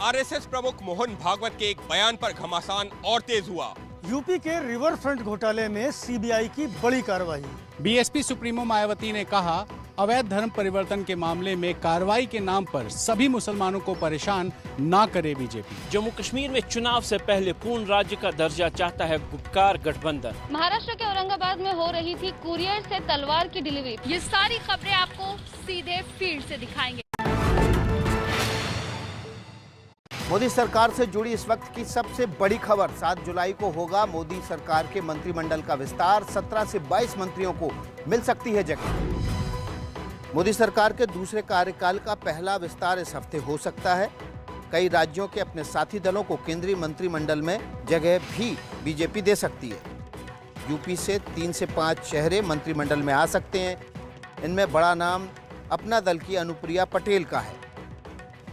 RSS प्रमुख मोहन भागवत के एक बयान पर घमासान और तेज हुआ। यूपी के रिवर फ्रंट घोटाले में सीबीआई की बड़ी कार्रवाई। बीएसपी सुप्रीमो मायावती ने कहा, अवैध धर्म परिवर्तन के मामले में कार्रवाई के नाम पर सभी मुसलमानों को परेशान ना करे बीजेपी। जम्मू कश्मीर में चुनाव से पहले पूर्ण राज्य का दर्जा चाहता है गुपकार गठबंधन। महाराष्ट्र के औरंगाबाद में हो रही थी कुरियर से तलवार की डिलीवरी। ये सारी खबरें आपको सीधे फील्ड से दिखाएंगे। मोदी सरकार से जुड़ी इस वक्त की सबसे बड़ी खबर, 7 जुलाई को होगा मोदी सरकार के मंत्रिमंडल का विस्तार। 17 से 22 मंत्रियों को मिल सकती है जगह। मोदी सरकार के दूसरे कार्यकाल का पहला विस्तार इस हफ्ते हो सकता है। कई राज्यों के अपने साथी दलों को केंद्रीय मंत्रिमंडल में जगह भी बीजेपी दे सकती है। यूपी से 3 से 5 चेहरे मंत्रिमंडल में आ सकते हैं। इनमें बड़ा नाम अपना दल की अनुप्रिया पटेल का है।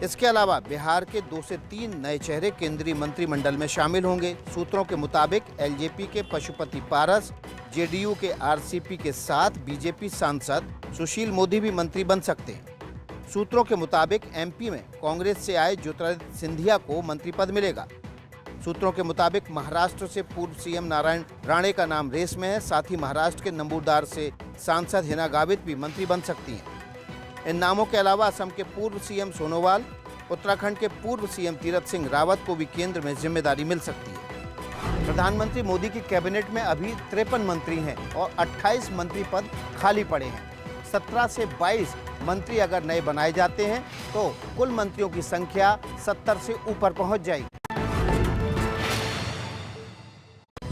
इसके अलावा बिहार के 2 से 3 नए चेहरे केंद्रीय मंत्रिमंडल में शामिल होंगे। सूत्रों के मुताबिक एलजेपी के पशुपति पारस, जेडीयू के आरसीपी के साथ बीजेपी सांसद सुशील मोदी भी मंत्री बन सकते हैं। सूत्रों के मुताबिक एमपी में कांग्रेस से आए ज्योतिरादित्य सिंधिया को मंत्री पद मिलेगा। सूत्रों के मुताबिक महाराष्ट्र से पूर्व सीएम नारायण राणे का नाम रेस में है। साथ ही महाराष्ट्र के नंबूरदार से सांसद हिना गावित भी मंत्री बन सकती हैं। इन नामों के अलावा असम के पूर्व सीएम सोनोवाल, उत्तराखंड के पूर्व सीएम तीरथ सिंह रावत को भी केंद्र में जिम्मेदारी मिल सकती है। प्रधानमंत्री मोदी की कैबिनेट में अभी 53 मंत्री हैं और 28 मंत्री पद खाली पड़े हैं। 17 से 22 मंत्री अगर नए बनाए जाते हैं तो कुल मंत्रियों की संख्या 70 से ऊपर पहुंच जाएगी।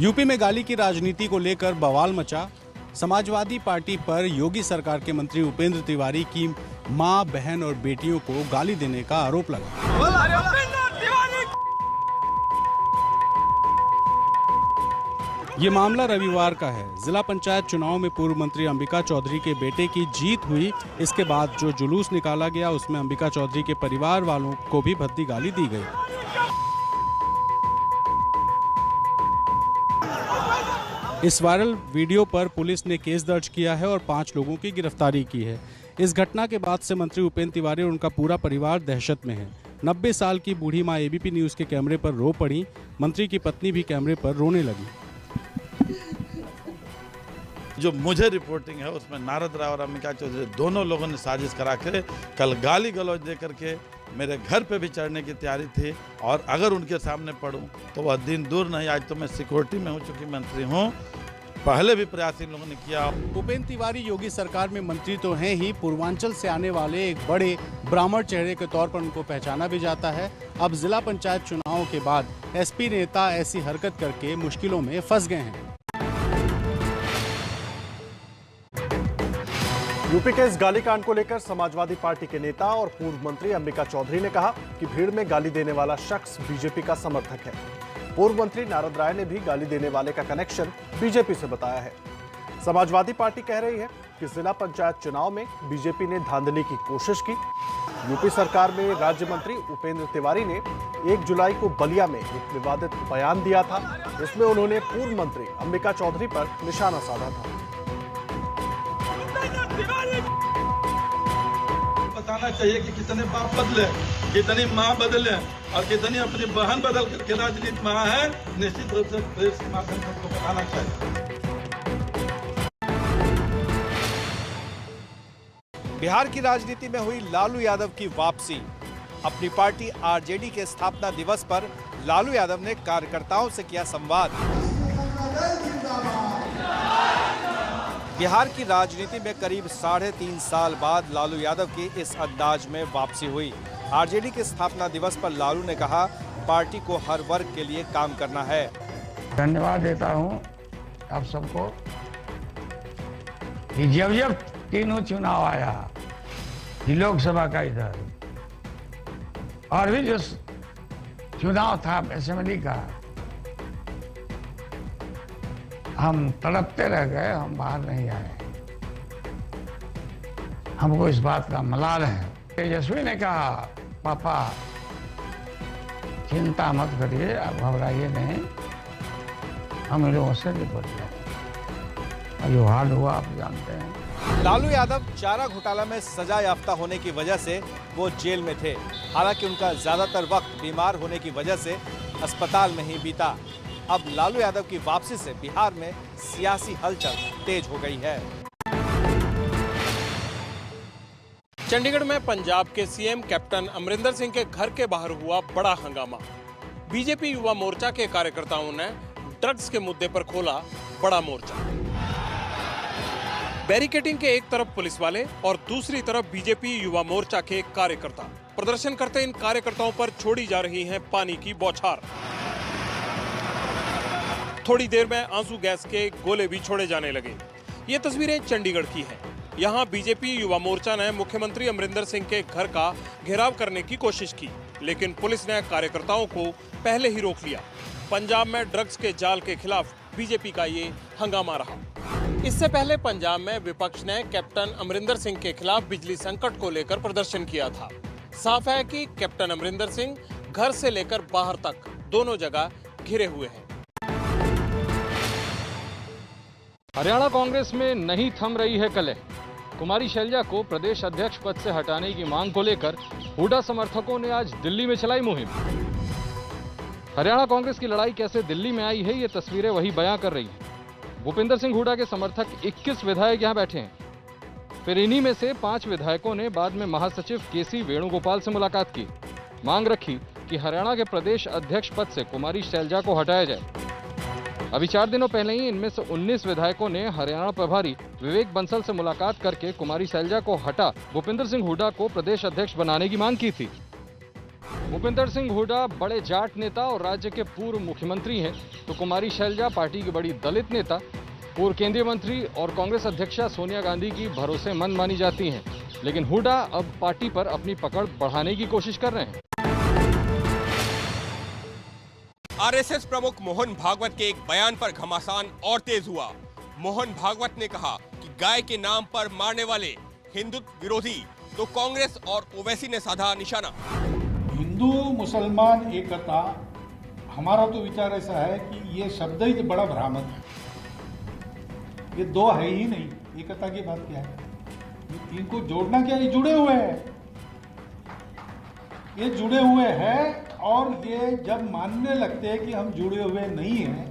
यूपी में गाली की राजनीति को लेकर बवाल मचा। समाजवादी पार्टी पर योगी सरकार के मंत्री उपेंद्र तिवारी की मां, बहन और बेटियों को गाली देने का आरोप लगा। ये मामला रविवार का है। जिला पंचायत चुनाव में पूर्व मंत्री अंबिका चौधरी के बेटे की जीत हुई। इसके बाद जो जुलूस निकाला गया उसमें अंबिका चौधरी के परिवार वालों को भी भद्दी गाली दी गई। इस वायरल वीडियो पर पुलिस ने केस दर्ज किया है और 5 लोगों की गिरफ्तारी की है। इस घटना के बाद से मंत्री उपेंद्र तिवारी और उनका पूरा परिवार दहशत में है। 90 साल की बूढ़ी मां एबीपी न्यूज के कैमरे पर रो पड़ी। मंत्री की पत्नी भी कैमरे पर रोने लगी। जो मुझे रिपोर्टिंग है उसमें नारद राव और अंबिका चौधरी दोनों लोगों ने साजिश करा के कल गाली गलौज दे करके मेरे घर पे भी चढ़ने की तैयारी थी। और अगर उनके सामने पढ़ूं तो वह दिन दूर नहीं। आज तो मैं सिक्योरिटी में हो चुकी मंत्री हूं। पहले भी प्रयास इन लोगों ने किया। उपेंद्र तिवारी योगी सरकार में मंत्री तो हैं ही, पूर्वांचल से आने वाले एक बड़े ब्राह्मण चेहरे के तौर पर उनको पहचाना भी जाता है। अब जिला पंचायत चुनाव के बाद एसपी नेता ऐसी हरकत करके मुश्किलों में फंस गए हैं। यूपी के इस गाली कांड को लेकर समाजवादी पार्टी के नेता और पूर्व मंत्री अंबिका चौधरी ने कहा कि भीड़ में गाली देने वाला शख्स बीजेपी का समर्थक है। पूर्व मंत्री नारद राय ने भी गाली देने वाले का कनेक्शन बीजेपी से बताया है। समाजवादी पार्टी कह रही है कि जिला पंचायत चुनाव में बीजेपी ने धांधली की कोशिश की। यूपी सरकार में राज्य मंत्री उपेंद्र तिवारी ने 1 जुलाई को बलिया में एक विवादित बयान दिया था, जिसमें उन्होंने पूर्व मंत्री अंबिका चौधरी पर निशाना साधा था। बताना चाहिए कि कितने बाप बदले, कितनी माँ बदले और कितनी अपनी बहन बदल करके राजनीति में है। निश्चित रूप से प्रेस के माध्यम से उनको बताना चाहिए। बिहार की राजनीति में हुई लालू यादव की वापसी। अपनी पार्टी आरजेडी के स्थापना दिवस पर लालू यादव ने कार्यकर्ताओं से किया संवाद। बिहार की राजनीति में करीब 3.5 साल बाद लालू यादव की इस अंदाज में वापसी हुई। आरजेडी के स्थापना दिवस पर लालू ने कहा, पार्टी को हर वर्ग के लिए काम करना है। धन्यवाद देता हूं आप सबको कि जब तीनों चुनाव आया, लोकसभा का इधर और भी जो चुनाव था असेंबली का, हम तड़पते रह गए, हम बाहर नहीं आए। हमको इस बात का मलाल है। तेजस्वी ने कहा, पापा चिंता मत करिए, आप घबराइए नहीं, हम लोगों से निपट जाएंगे। जो हाल हुआ आप जानते हैं। लालू यादव चारा घोटाला में सजा याफ्ता होने की वजह से वो जेल में थे। हालांकि उनका ज्यादातर वक्त बीमार होने की वजह से अस्पताल में ही बीता। अब लालू यादव की वापसी से बिहार में सियासी हलचल तेज हो गई है। चंडीगढ़ में पंजाब के सीएम कैप्टन अमरिंदर सिंह के घर के बाहर हुआ बड़ा हंगामा। बीजेपी युवा मोर्चा के कार्यकर्ताओं ने ड्रग्स के मुद्दे पर खोला बड़ा मोर्चा। बैरिकेडिंग के एक तरफ पुलिस वाले और दूसरी तरफ बीजेपी युवा मोर्चा के कार्यकर्ता। प्रदर्शन करते इन कार्यकर्ताओं पर छोड़ी जा रही है पानी की बौछार। थोड़ी देर में आंसू गैस के गोले भी छोड़े जाने लगे। ये तस्वीरें चंडीगढ़ की हैं। यहाँ बीजेपी युवा मोर्चा ने मुख्यमंत्री अमरिंदर सिंह के घर का घेराव करने की कोशिश की, लेकिन पुलिस ने कार्यकर्ताओं को पहले ही रोक लिया। पंजाब में ड्रग्स के जाल के खिलाफ बीजेपी का ये हंगामा रहा। इससे पहले पंजाब में विपक्ष ने कैप्टन अमरिंदर सिंह के खिलाफ बिजली संकट को लेकर प्रदर्शन किया था। साफ है कि कैप्टन अमरिंदर सिंह घर से लेकर बाहर तक दोनों जगह घिरे हुए हैं। हरियाणा कांग्रेस में नहीं थम रही है कलह। कुमारी शैलजा को प्रदेश अध्यक्ष पद से हटाने की मांग को लेकर हुड्डा समर्थकों ने आज दिल्ली में चलाई मुहिम। हरियाणा कांग्रेस की लड़ाई कैसे दिल्ली में आई है, ये तस्वीरें वही बयां कर रही हैं। भूपिंदर सिंह हुड्डा के समर्थक 21 विधायक यहां बैठे हैं। फिर इन्हीं में से 5 विधायकों ने बाद में महासचिव केसी वेणुगोपाल से मुलाकात की। मांग रखी कि हरियाणा के प्रदेश अध्यक्ष पद से कुमारी शैलजा को हटाया जाए। अभी 4 दिनों पहले ही इनमें से 19 विधायकों ने हरियाणा प्रभारी विवेक बंसल से मुलाकात करके कुमारी शैलजा को हटा भूपिंदर सिंह हुड्डा को प्रदेश अध्यक्ष बनाने की मांग की थी। भूपिंदर सिंह हुड्डा बड़े जाट नेता और राज्य के पूर्व मुख्यमंत्री हैं, तो कुमारी शैलजा पार्टी की बड़ी दलित नेता, पूर्व केंद्रीय मंत्री और कांग्रेस अध्यक्षा सोनिया गांधी की भरोसेमंद मानी जाती हैं। लेकिन हुड्डा अब पार्टी पर अपनी पकड़ बढ़ाने की कोशिश कर रहे हैं। आरएसएस प्रमुख मोहन भागवत के एक बयान पर घमासान और तेज हुआ। मोहन भागवत ने कहा कि गाय के नाम पर मारने वाले हिंदुत्व विरोधी, तो कांग्रेस और ओवैसी ने साधा निशाना। हिंदू मुसलमान एकता, हमारा तो विचार ऐसा है कि ये शब्द ही बड़ा भ्रामक है। ये दो है ही नहीं, एकता की बात क्या है? इनको जोड़ना क्या? ये जुड़े हुए हैं, ये जुड़े हुए हैं। और ये जब मानने लगते हैं कि हम जुड़े हुए नहीं हैं,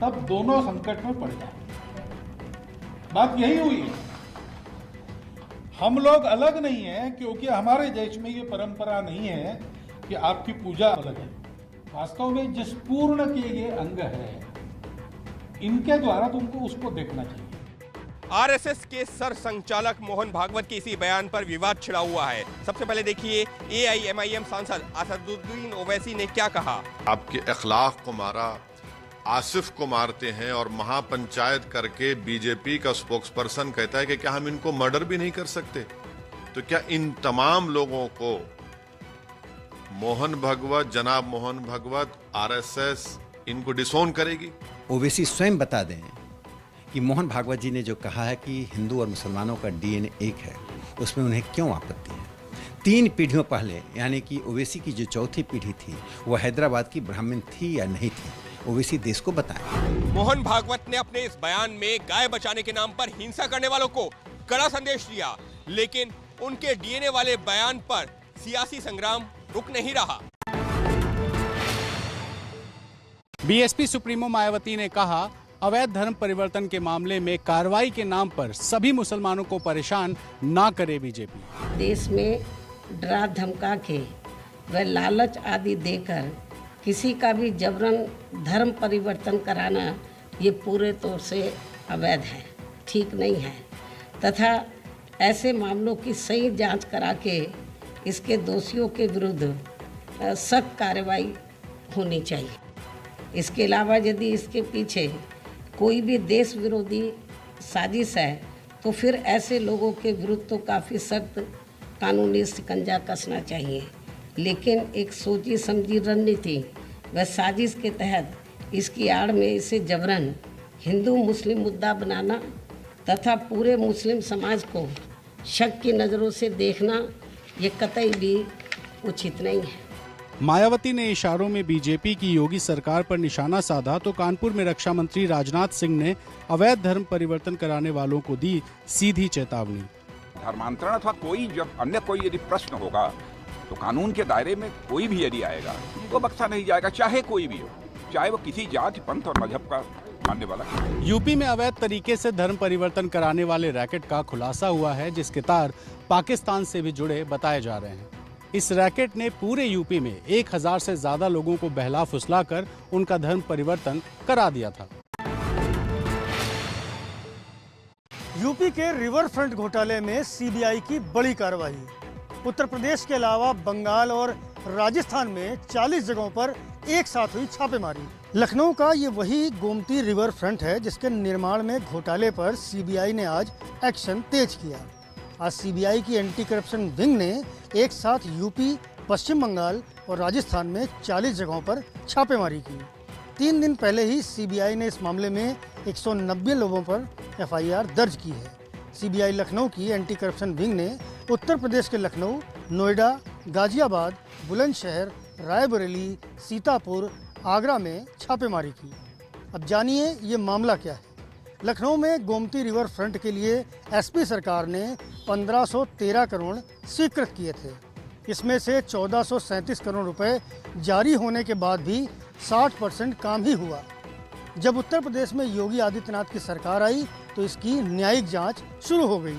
तब दोनों संकट में पड़ जाते। बात यही हुई है। हम लोग अलग नहीं हैं, क्योंकि हमारे देश में ये परंपरा नहीं है कि आपकी पूजा अलग है। वास्तव में जिस पूर्ण के ये अंग है, इनके द्वारा तुमको उसको देखना चाहिए। आरएसएस के सर संचालक मोहन भागवत के इसी बयान पर विवाद छिड़ा हुआ है। सबसे पहले देखिए एआईएमआईएम सांसद असदुद्दीन ओवैसी ने क्या कहा। आपके अखलाक को मारा, आसिफ को मारते हैं और महापंचायत करके बीजेपी का स्पोक्सपर्सन कहता है कि क्या हम इनको मर्डर भी नहीं कर सकते? तो क्या इन तमाम लोगों को मोहन भागवत, जनाब मोहन भागवत, आरएसएस इनको डिसोन करेगी? ओवैसी स्वयं बता दें कि मोहन भागवत जी ने जो कहा है कि हिंदू और मुसलमानों का डीएनए एक है, उसमें उन्हें क्यों आपत्ति है? 3 पीढ़ियों पहले, यानी कि ओवैसी की जो चौथी पीढ़ी थी, वो हैदराबाद की ब्राह्मण थी या नहीं थी? ओवैसी देश को बताएं। मोहन भागवत ने अपने इस बयान में गाय बचाने के नाम पर हिंसा करने वालों को कड़ा संदेश दिया, लेकिन उनके डीएनए वाले बयान पर सियासी संग्राम रुक नहीं रहा। बीएसपी सुप्रीमो मायावती ने कहा, अवैध धर्म परिवर्तन के मामले में कार्रवाई के नाम पर सभी मुसलमानों को परेशान ना करे बीजेपी। देश में डरा धमका के व लालच आदि देकर किसी का भी जबरन धर्म परिवर्तन कराना ये पूरे तौर से अवैध है, ठीक नहीं है, तथा ऐसे मामलों की सही जांच करा के इसके दोषियों के विरुद्ध सख्त कार्रवाई होनी चाहिए। इसके अलावा यदि इसके पीछे कोई भी देश विरोधी साजिश है, तो फिर ऐसे लोगों के विरुद्ध तो काफ़ी सख्त कानूनी शिकंजा कसना चाहिए। लेकिन एक सोची समझी रणनीति व साजिश के तहत इसकी आड़ में इसे जबरन हिंदू मुस्लिम मुद्दा बनाना तथा पूरे मुस्लिम समाज को शक की नज़रों से देखना, ये कतई भी उचित नहीं है। मायावती ने इशारों में बीजेपी की योगी सरकार पर निशाना साधा तो कानपुर में रक्षा मंत्री राजनाथ सिंह ने अवैध धर्म परिवर्तन कराने वालों को दी सीधी चेतावनी। धर्मांतरण अथवा कोई जब अन्य कोई यदि प्रश्न होगा तो कानून के दायरे में कोई भी यदि आएगा तो बख्शा नहीं जाएगा, चाहे कोई भी हो, चाहे वो किसी जाति पंथ और मजहब का मानने वाला। यूपी में अवैध तरीके से धर्म परिवर्तन कराने वाले रैकेट का खुलासा हुआ है, जिसके तार पाकिस्तान से भी जुड़े बताए जा रहे हैं। इस रैकेट ने पूरे यूपी में 1000 से ज्यादा लोगों को बहला फुसलाकर उनका धर्म परिवर्तन करा दिया था। यूपी के रिवर फ्रंट घोटाले में सीबीआई की बड़ी कार्रवाई। उत्तर प्रदेश के अलावा बंगाल और राजस्थान में 40 जगहों पर एक साथ हुई छापेमारी। लखनऊ का ये वही गोमती रिवर फ्रंट है जिसके निर्माण में घोटाले पर सीबीआई ने आज एक्शन तेज किया। आज सीबीआई की एंटी करप्शन विंग ने एक साथ यूपी, पश्चिम बंगाल और राजस्थान में 40 जगहों पर छापेमारी की। 3 दिन पहले ही सीबीआई ने इस मामले में 190 लोगों पर एफआईआर दर्ज की है। सीबीआई लखनऊ की एंटी करप्शन विंग ने उत्तर प्रदेश के लखनऊ, नोएडा, गाजियाबाद, बुलंदशहर, रायबरेली, सीतापुर, आगरा में छापेमारी की। अब जानिए ये मामला क्या है। लखनऊ में गोमती रिवर फ्रंट के लिए एसपी सरकार ने 1513 करोड़ स्वीकृत किए थे। इसमें से 1437 करोड़ रुपए जारी होने के बाद भी 60% काम ही हुआ। जब उत्तर प्रदेश में योगी आदित्यनाथ की सरकार आई तो इसकी न्यायिक जांच शुरू हो गई।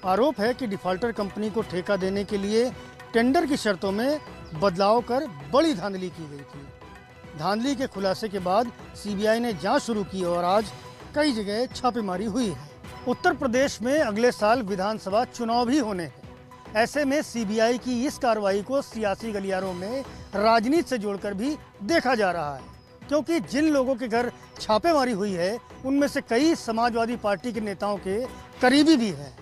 आरोप है कि डिफाल्टर कंपनी को ठेका देने के लिए टेंडर की शर्तों में बदलाव कर बड़ी धांधली की गई थी। धांधली के खुलासे के बाद सीबीआई ने जांच शुरू की और आज कई जगह छापेमारी हुई है। उत्तर प्रदेश में अगले साल विधानसभा चुनाव भी होने हैं। ऐसे में सीबीआई की इस कार्रवाई को सियासी गलियारों में राजनीति से जोड़कर भी देखा जा रहा है, क्योंकि जिन लोगों के घर छापेमारी हुई है उनमें से कई समाजवादी पार्टी के नेताओं के करीबी भी हैं।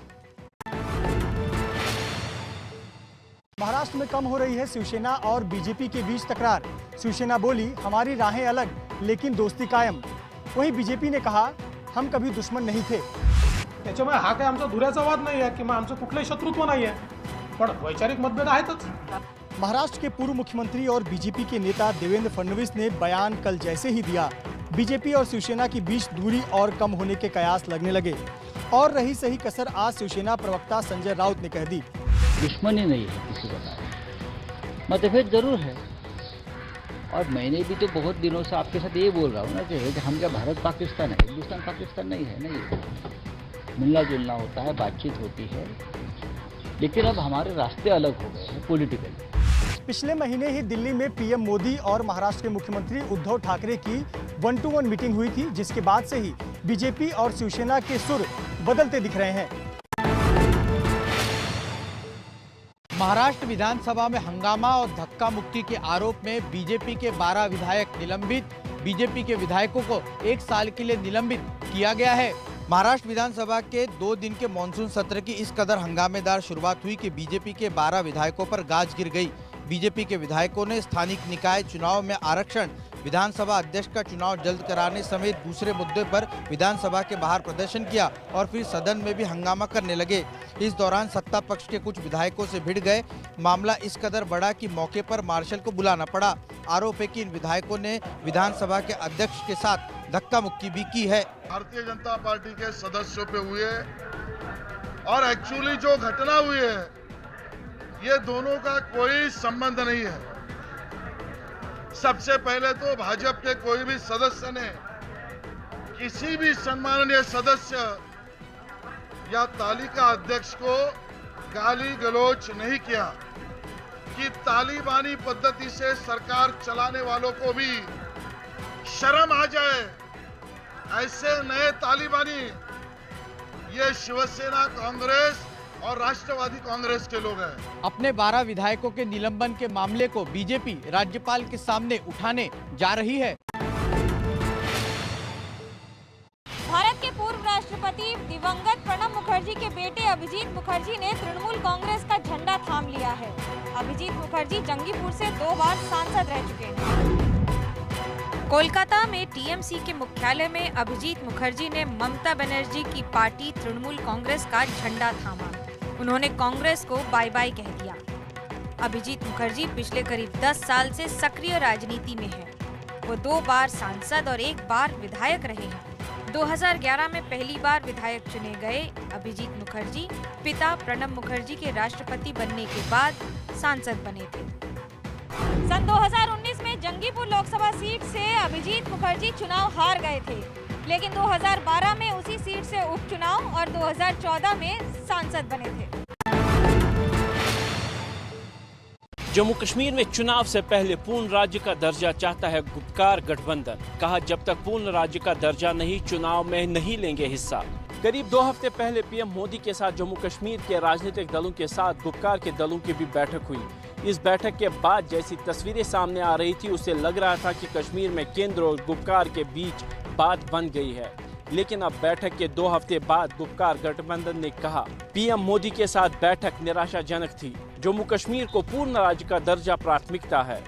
महाराष्ट्र में कम हो रही है शिवसेना और बीजेपी के बीच तकरार। शिवसेना बोली हमारी राहें अलग लेकिन दोस्ती कायम। वहीं बीजेपी ने कहा हम कभी दुश्मन नहीं थे। त्याच्यामुळे हा काय आमचा दुराचा वाद नाही आहे किंवा आमचं कुठलंही शत्रुत्व नाही आहे, पण वैचारिक मतभेद आहेतच। महाराष्ट्र के पूर्व मुख्यमंत्री और बीजेपी के नेता देवेंद्र फडणवीस ने बयान कल जैसे ही दिया, बीजेपी और शिवसेना के बीच दूरी और कम होने के कयास लगने लगे। और रही सही कसर आज शिवसेना प्रवक्ता संजय राउत ने कह दी। दुश्मनी नहीं है किसी का, मतभेद जरूर है। और मैंने भी तो बहुत दिनों से आपके साथ ये बोल रहा हूँ ना कि हम क्या भारत पाकिस्तान है, हिंदुस्तान पाकिस्तान नहीं है। नहीं, मिलना जुलना होता है, बातचीत होती है, लेकिन अब हमारे रास्ते अलग हो गए हैं पॉलिटिकली। पिछले महीने ही दिल्ली में पीएम मोदी और महाराष्ट्र के मुख्यमंत्री उद्धव ठाकरे की 1-to-1 मीटिंग हुई थी, जिसके बाद से ही बीजेपी और शिवसेना के सुर बदलते दिख रहे हैं। महाराष्ट्र विधानसभा में हंगामा और धक्का मुक्की के आरोप में बीजेपी के 12 विधायक निलंबित। बीजेपी के विधायकों को 1 साल के लिए निलंबित किया गया है। महाराष्ट्र विधानसभा के 2 दिन के मानसून सत्र की इस कदर हंगामेदार शुरुआत हुई कि बीजेपी के 12 विधायकों पर गाज गिर गई। बीजेपी के विधायकों ने स्थानीय निकाय चुनाव में आरक्षण, विधानसभा अध्यक्ष का चुनाव जल्द कराने समेत दूसरे मुद्दे पर विधानसभा के बाहर प्रदर्शन किया और फिर सदन में भी हंगामा करने लगे। इस दौरान सत्ता पक्ष के कुछ विधायकों से भिड़ गए। मामला इस कदर बढ़ा कि मौके पर मार्शल को बुलाना पड़ा। आरोप है कि इन विधायकों ने विधानसभा के अध्यक्ष के साथ धक्का मुक्की भी की है। भारतीय जनता पार्टी के सदस्यों पे हुए और एक्चुअली जो घटना हुई है ये दोनों का कोई संबंध नहीं है। सबसे पहले तो भाजपा के कोई भी सदस्य ने किसी भी सम्माननीय सदस्य या तालिका अध्यक्ष को गाली गलौज नहीं किया कि तालिबानी पद्धति से सरकार चलाने वालों को भी शर्म आ जाए। ऐसे नए तालिबानी ये शिवसेना, कांग्रेस और राष्ट्रवादी कांग्रेस के लोग हैं। अपने 12 विधायकों के निलंबन के मामले को बीजेपी राज्यपाल के सामने उठाने जा रही है। भारत के पूर्व राष्ट्रपति दिवंगत प्रणब मुखर्जी के बेटे अभिजीत मुखर्जी ने तृणमूल कांग्रेस का झंडा थाम लिया है। अभिजीत मुखर्जी जंगीपुर से 2 बार सांसद रह चुके हैं। कोलकाता में टीएमसी के मुख्यालय में अभिजीत मुखर्जी ने ममता बनर्जी की पार्टी तृणमूल कांग्रेस का झंडा थामा। उन्होंने कांग्रेस को बाय बाय कह दिया। अभिजीत मुखर्जी पिछले करीब 10 साल से सक्रिय राजनीति में हैं। वो 2 बार सांसद और 1 बार विधायक रहे हैं। 2011 में पहली बार विधायक चुने गए अभिजीत मुखर्जी पिता प्रणब मुखर्जी के राष्ट्रपति बनने के बाद सांसद बने थे। सन 2019 में जंगीपुर लोकसभा सीट से अभिजीत मुखर्जी चुनाव हार गए थे, लेकिन 2012 में उसी सीट से उपचुनाव और 2014 में सांसद बने थे। जम्मू कश्मीर में चुनाव से पहले पूर्ण राज्य का दर्जा चाहता है गुपकार गठबंधन। कहा जब तक पूर्ण राज्य का दर्जा नहीं, चुनाव में नहीं लेंगे हिस्सा। करीब 2 हफ्ते पहले पीएम मोदी के साथ जम्मू कश्मीर के राजनीतिक दलों के साथ गुपकार के दलों की भी बैठक हुई। इस बैठक के बाद जैसी तस्वीरें सामने आ रही थी, उससे लग रहा था कि कश्मीर में केंद्र और गुपकार के बीच बात बन गई है। लेकिन अब बैठक के 2 हफ्ते बाद गुपकार गठबंधन ने कहा पीएम मोदी के साथ बैठक निराशाजनक थी। जम्मू कश्मीर को पूर्ण राज्य का दर्जा प्राथमिकता है।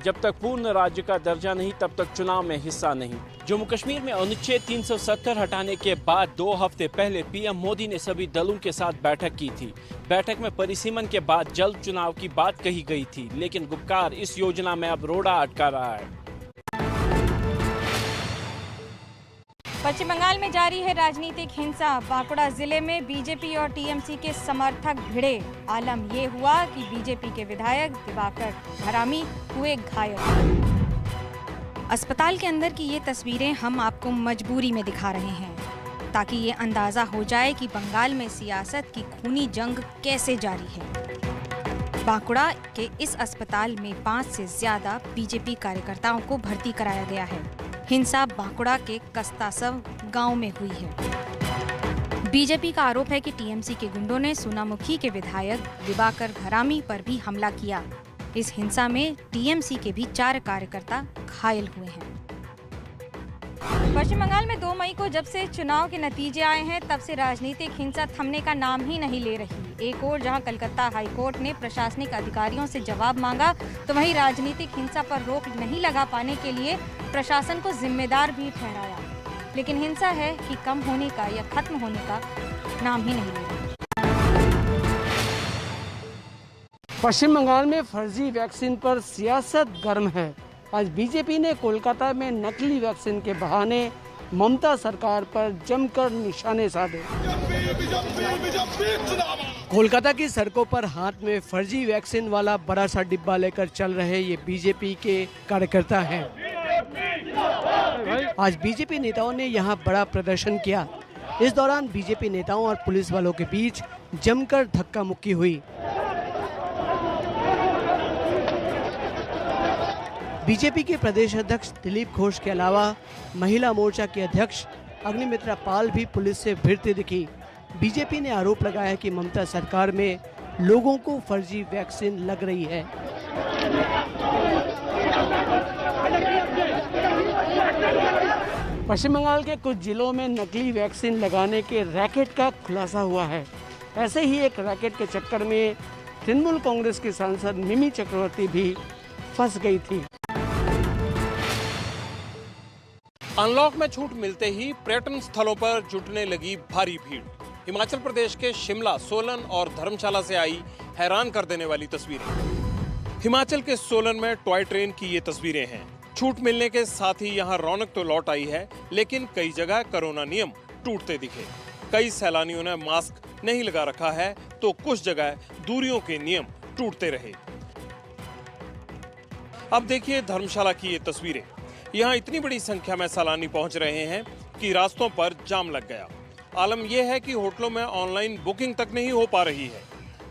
जब तक पूर्ण राज्य का दर्जा नहीं, तब तक चुनाव में हिस्सा नहीं। जम्मू कश्मीर में अनुच्छेद 370 हटाने के बाद 2 हफ्ते पहले पीएम मोदी ने सभी दलों के साथ बैठक की थी। बैठक में परिसीमन के बाद जल्द चुनाव की बात कही गई थी, लेकिन गुपकार इस योजना में अब रोड़ा अटका रहा है। पश्चिम बंगाल में जारी है राजनीतिक हिंसा। बांकुड़ा जिले में बीजेपी और टीएमसी के समर्थक भिड़े। आलम ये हुआ कि बीजेपी के विधायक दिवाकर घरामी हुए घायल। अस्पताल के अंदर की ये तस्वीरें हम आपको मजबूरी में दिखा रहे हैं, ताकि ये अंदाजा हो जाए कि बंगाल में सियासत की खूनी जंग कैसे जारी है। बांकुड़ा के इस अस्पताल में 5 से ज्यादा बीजेपी कार्यकर्ताओं को भर्ती कराया गया है। हिंसा बांकुड़ा के कस्तासव गांव में हुई है। बीजेपी का आरोप है कि टीएमसी के गुंडों ने सोनामुखी के विधायक दिवाकर घरामी पर भी हमला किया। इस हिंसा में टीएमसी के भी 4 कार्यकर्ता घायल हुए हैं। पश्चिम बंगाल में 2 मई को जब से चुनाव के नतीजे आए हैं, तब से राजनीतिक हिंसा थमने का नाम ही नहीं ले रही। एक और जहां कलकत्ता हाई कोर्ट ने प्रशासनिक अधिकारियों से जवाब मांगा, तो वहीं राजनीतिक हिंसा पर रोक नहीं लगा पाने के लिए प्रशासन को जिम्मेदार भी ठहराया। लेकिन हिंसा है कि कम होने का या खत्म होने का नाम ही नहीं ले रही। पश्चिम बंगाल में फर्जी वैक्सीन पर सियासत गर्म है। आज बीजेपी ने कोलकाता में नकली वैक्सीन के बहाने ममता सरकार पर जमकर निशाने साधे। कोलकाता की सड़कों पर हाथ में फर्जी वैक्सीन वाला बड़ा सा डिब्बा लेकर चल रहे ये बीजेपी के कार्यकर्ता हैं। आज बीजेपी नेताओं ने यहां बड़ा प्रदर्शन किया। इस दौरान बीजेपी नेताओं और पुलिस वालों के बीच जमकर धक्का मुक्की हुई। बीजेपी के प्रदेश अध्यक्ष दिलीप घोष के अलावा महिला मोर्चा के अध्यक्ष अग्निमित्रा पाल भी पुलिस से भिड़ती दिखी। बीजेपी ने आरोप लगाया कि ममता सरकार में लोगों को फर्जी वैक्सीन लग रही है। पश्चिम बंगाल के कुछ जिलों में नकली वैक्सीन लगाने के रैकेट का खुलासा हुआ है। ऐसे ही एक रैकेट के चक्कर में तृणमूल कांग्रेस की सांसद मिमी चक्रवर्ती भी फंस गई थी। अनलॉक में छूट मिलते ही पर्यटन स्थलों पर जुटने लगी भारी भीड़। हिमाचल प्रदेश के शिमला, सोलन और धर्मशाला से आई हैरान कर देने वाली तस्वीरें। हिमाचल के सोलन में टॉय ट्रेन की ये तस्वीरें हैं। छूट मिलने के साथ ही यहाँ रौनक तो लौट आई है, लेकिन कई जगह कोरोना नियम टूटते दिखे। कई सैलानियों ने मास्क नहीं लगा रखा है, तो कुछ जगह दूरियों के नियम टूटते रहे। अब देखिए धर्मशाला की ये तस्वीरें। यहाँ इतनी बड़ी संख्या में सैलानी पहुंच रहे हैं कि रास्तों पर जाम लग गया। आलम यह है कि होटलों में ऑनलाइन बुकिंग तक नहीं हो पा रही है।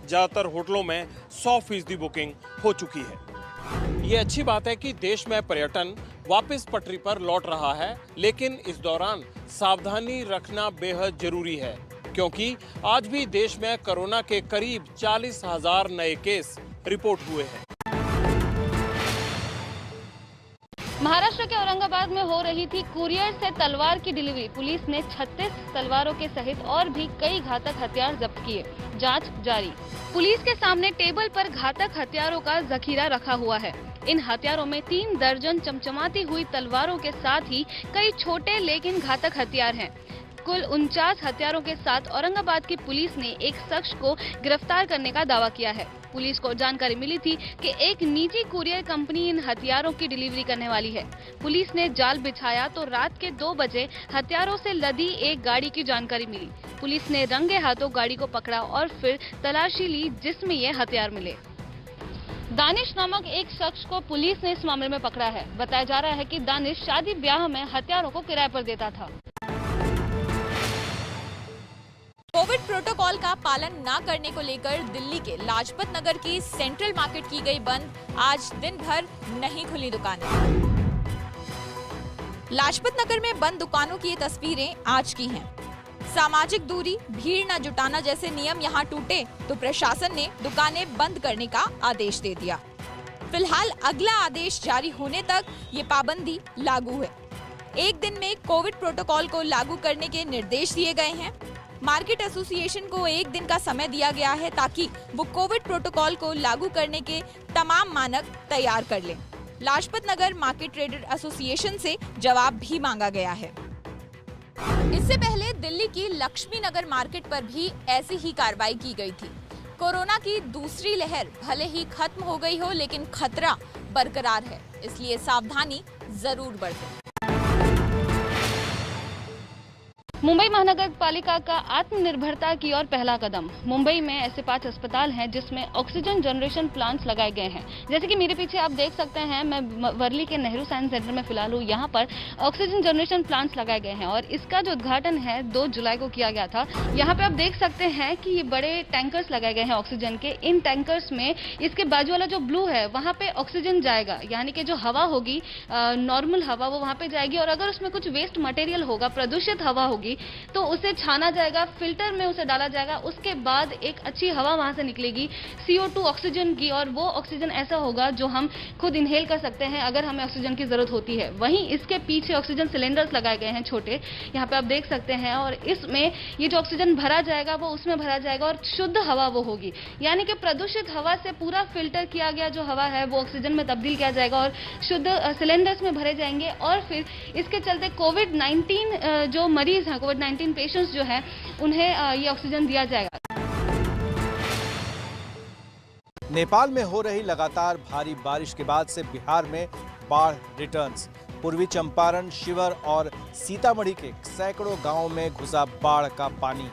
ज्यादातर होटलों में 100% बुकिंग हो चुकी है। ये अच्छी बात है कि देश में पर्यटन वापस पटरी पर लौट रहा है, लेकिन इस दौरान सावधानी रखना बेहद जरूरी है, क्योंकि आज भी देश में कोरोना के करीब 40,000 नए केस रिपोर्ट हुए हैं। महाराष्ट्र के औरंगाबाद में हो रही थी कुरियर से तलवार की डिलीवरी। पुलिस ने 36 तलवारों के सहित और भी कई घातक हथियार जब्त किए। जांच जारी। पुलिस के सामने टेबल पर घातक हथियारों का जखीरा रखा हुआ है। इन हथियारों में 3 दर्जन चमचमाती हुई तलवारों के साथ ही कई छोटे लेकिन घातक हथियार हैं। कुल 49 हथियारों के साथ औरंगाबाद की पुलिस ने एक शख्स को गिरफ्तार करने का दावा किया है। पुलिस को जानकारी मिली थी कि एक निजी कुरियर कंपनी इन हथियारों की डिलीवरी करने वाली है। पुलिस ने जाल बिछाया तो रात के 2 बजे हथियारों से लदी एक गाड़ी की जानकारी मिली। पुलिस ने रंगे हाथों गाड़ी को पकड़ा और फिर तलाशी ली, जिसमें ये हथियार मिले। दानिश नामक एक शख्स को पुलिस ने इस मामले में पकड़ा है। बताया जा रहा है कि दानिश शादी ब्याह में हथियारों को किराए पर देता था। कोविड प्रोटोकॉल का पालन न करने को लेकर दिल्ली के लाजपत नगर की सेंट्रल मार्केट की गई बंद। आज दिन भर नहीं खुली दुकानें। लाजपत नगर में बंद दुकानों की ये तस्वीरें आज की हैं। सामाजिक दूरी, भीड़ न जुटाना जैसे नियम यहाँ टूटे तो प्रशासन ने दुकानें बंद करने का आदेश दे दिया। फिलहाल अगला आदेश जारी होने तक ये पाबंदी लागू है। एक दिन में कोविड प्रोटोकॉल को लागू करने के निर्देश दिए गए हैं। मार्केट एसोसिएशन को एक दिन का समय दिया गया है ताकि वो कोविड प्रोटोकॉल को लागू करने के तमाम मानक तैयार कर लें। Lajpat Nagar market trader association से जवाब भी मांगा गया है। इससे पहले दिल्ली की लक्ष्मी नगर मार्केट पर भी ऐसी ही कार्रवाई की गई थी। कोरोना की दूसरी लहर भले ही खत्म हो गई हो, लेकिन खतरा बरकरार है, इसलिए सावधानी जरूर बरतें। मुंबई महानगर पालिका का आत्मनिर्भरता की ओर पहला कदम। मुंबई में ऐसे 5 अस्पताल हैं जिसमें ऑक्सीजन जनरेशन प्लांट्स लगाए गए हैं। जैसे कि मेरे पीछे आप देख सकते हैं, मैं वर्ली के नेहरू साइंस सेंटर में फिलहाल हूँ। यहाँ पर ऑक्सीजन जनरेशन प्लांट्स लगाए गए हैं और इसका जो उद्घाटन है 2 जुलाई को किया गया था। यहाँ पे आप देख सकते हैं कि ये बड़े टैंकर्स लगाए गए हैं ऑक्सीजन के। इन टैंकर्स में इसके बाजू वाला जो ब्लू है वहाँ पे ऑक्सीजन जाएगा, यानी कि जो हवा होगी नॉर्मल हवा वो वहाँ पे जाएगी और अगर उसमें कुछ वेस्ट मटेरियल होगा, प्रदूषित हवा होगी, तो उसे छाना जाएगा, फिल्टर में उसे डाला जाएगा। उसके बाद एक अच्छी हवा वहां से निकलेगी CO2 ऑक्सीजन की, और वो ऑक्सीजन ऐसा होगा जो हम खुद इनहेल कर सकते हैं अगर हमें ऑक्सीजन की जरूरत होती है। वहीं इसके पीछे ऑक्सीजन सिलेंडर्स लगाए गए हैं छोटे, यहाँ पे आप देख सकते हैं, और इसमें ये जो ऑक्सीजन भरा जाएगा वो उसमें भरा जाएगा और शुद्ध हवा वो होगी, यानी कि प्रदूषित हवा से पूरा फिल्टर किया गया जो हवा है वो ऑक्सीजन में तब्दील किया जाएगा और शुद्ध सिलेंडर्स में भरे जाएंगे। और फिर इसके चलते कोविड-19 जो मरीज हैं, कोविड-19 पेशेंट्स जो है, उन्हें ये ऑक्सीजन दिया जाएगा। नेपाल में हो रही लगातार भारी बारिश के बाद से बिहार में बाढ़ रिटर्न्स। पूर्वी चंपारण, शिवर और सीतामढ़ी के सैकड़ों गांवों में घुसा बाढ़ का पानी।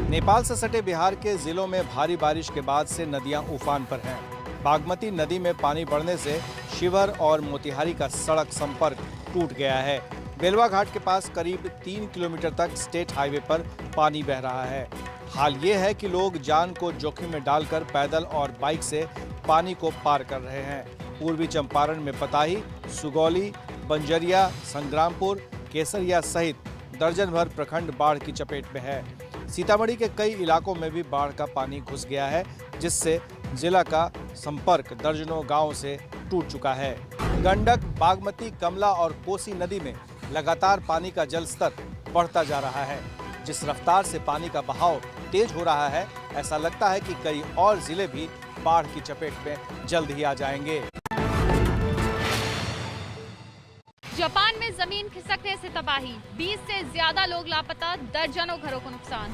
नेपाल से सटे बिहार के जिलों में भारी बारिश के बाद से नदियां उफान पर हैं। बागमती नदी में पानी बढ़ने से शिवर और मोतिहारी का सड़क संपर्क टूट गया है। बेलवा घाट के पास करीब 3 किलोमीटर तक स्टेट हाईवे पर पानी बह रहा है। हाल ये है कि लोग जान को जोखिम में डालकर पैदल और बाइक से पानी को पार कर रहे हैं। पूर्वी चंपारण में पताही, सुगौली, बंजरिया, संग्रामपुर, केसरिया सहित दर्जन भर प्रखंड बाढ़ की चपेट में है। सीतामढ़ी के कई इलाकों में भी बाढ़ का पानी घुस गया है, जिससे जिला का संपर्क दर्जनों गांवों से टूट चुका है। गंडक, बागमती, कमला और कोसी नदी में लगातार पानी का जलस्तर बढ़ता जा रहा है। जिस रफ्तार से पानी का बहाव तेज हो रहा है, ऐसा लगता है कि कई और जिले भी बाढ़ की चपेट में जल्द ही आ जाएंगे। जापान में जमीन खिसकने से तबाही, 20 से ज्यादा लोग लापता, दर्जनों घरों को नुकसान।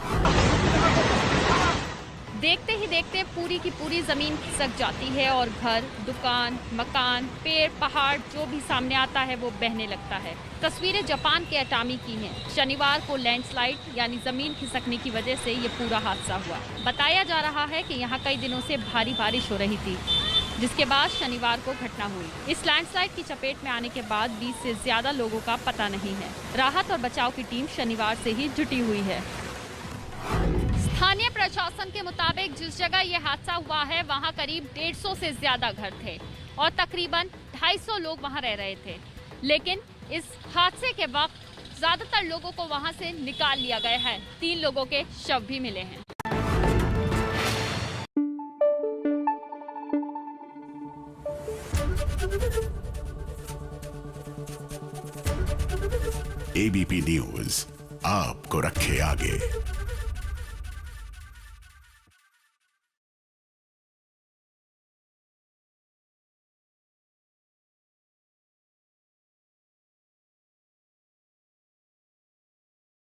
देखते ही देखते पूरी की पूरी जमीन खिसक जाती है और घर, दुकान, मकान, पेड़, पहाड़ जो भी सामने आता है वो बहने लगता है। तस्वीरें जापान के अटामी की हैं। शनिवार को लैंडस्लाइड यानी जमीन खिसकने की वजह से ये पूरा हादसा हुआ। बताया जा रहा है कि यहाँ कई दिनों से भारी बारिश हो रही थी, जिसके बाद शनिवार को घटना हुई। इस लैंडस्लाइड की चपेट में आने के बाद 20 से ज्यादा लोगों का पता नहीं है। राहत और बचाव की टीम शनिवार से ही जुटी हुई है। स्थानीय प्रशासन के मुताबिक जिस जगह ये हादसा हुआ है वहाँ करीब 150 से ज्यादा घर थे और तकरीबन 250 लोग वहाँ रह रहे थे, लेकिन इस हादसे के वक्त ज्यादातर लोगों को वहाँ से निकाल लिया गया है। 3 लोगों के शव भी मिले हैं। ABP न्यूज आपको रखे आगे।